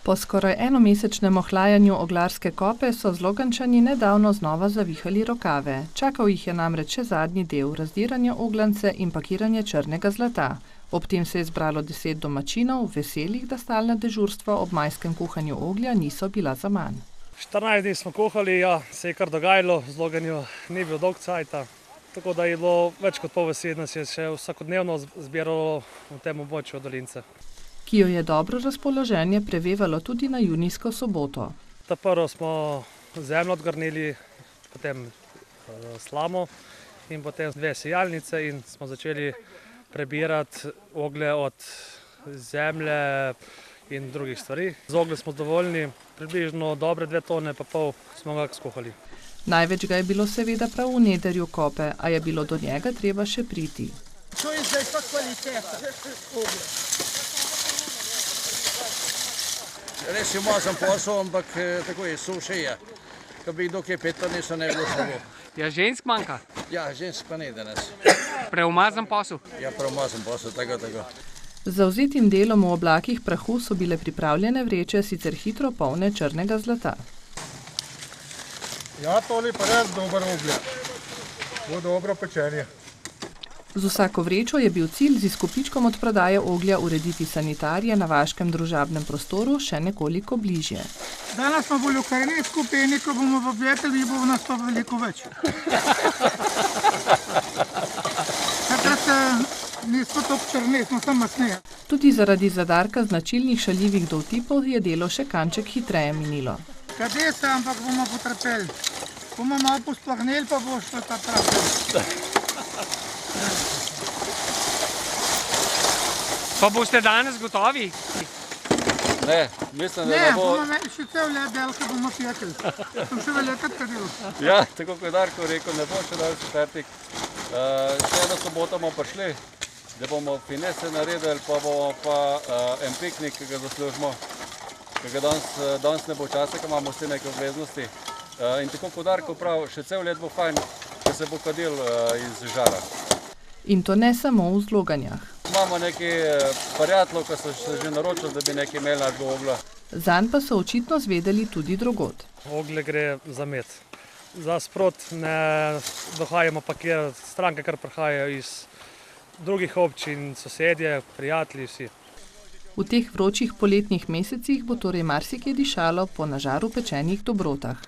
Po skoraj enomesečnem ohlajanju Oglarske kope so Zlogančani nedavno znova zavihali rokave. Čakal jih je namreč še zadnji del, razdiranje oglance in pakiranje črnega zlata. Ob tem se je zbralo 10 domačinov, veselih, da stalna dežurstva ob majskem kuhanju oglja niso bila zaman. 14 dni smo kuhali, se je kar dogajalo, v Zloganju ni bil dolg cajta. Tako da je bilo več kot pol vesel, nas je še vsakodnevno zbiralo v tem območju Dolince. Ki jo je dobro razpoloženje prevevalo tudi na junijsko soboto. Prvo smo zemljo odgrnili, potem slamo in potem 2 sejalnice in smo začeli prebirati oglje od zemlje in drugih stvari. Z ogljem smo zadovoljni, približno dobre 2,5 tone smo ga skuhali. Največ ga je bilo seveda prav v nedrju kope, a je bilo do njega treba še priti. To je zdaj pa kvaliteta oglja. Res je umazan posel, ampak tako je, suše je. Ko bi kdo kaj peto, niso ne bilo slabo. Ja, žensk manjka? Ja, žensk pa ne danes. Preumazan posel? Ja, preumazan posel, tako. Z zavzetim delom v oblakih prahu so bile pripravljene vreče sicer hitro polne črnega zlata. Ja, tole pa res dober oglje. Bo dobro pečenje. Z vsako vrečo je bil cilj z izkupičkom od prodaje oglja urediti sanitarije na vaškem družabnem prostoru še nekoliko bližje. Danes smo bili v Krajini skupini, ko bomo v prijatelji, bo nas to veliko več. Takrat nismo tako črni, smo samo masneje. Tudi zaradi zadarka značilnih šaljivih dovtipov je delo še kanček hitreje minilo. Kade se, ampak bomo potrpeli. Bomo malo posplahnili, pa bo šlo ta trapel. Pa boste danes gotovi? Ne, mislim, da ne bo... Ne, bomo še cel let delke bomo pjekli. Sem še veljakat kadil. Ja, tako kot je Darko rekel, ne bo še danes četrtek. Še eno soboto bomo prišli, da bomo finese naredili, pa bomo pa en piknik, ki ga zaslužimo. Ker ga danes ne bo časa, ker imamo vse neke obveznosti. In tako kot Darko pravi, še cel let bo fajn, če se bo kadil iz žara. In to ne samo v Zloganjah. Imamo nekaj prijateljev, ki so se že naročili, da bi nekaj imeli našega oglja. Zanj pa so očitno zvedeli tudi drugod. Oglje gre za med. Za sprot ne dohajamo pakirati stranke, kar prihajajo iz drugih občin, sosedje, prijatelji, vsi. V teh vročih poletnih mesecih bo torej marsikje dišalo po na žaru pečenih dobrotah.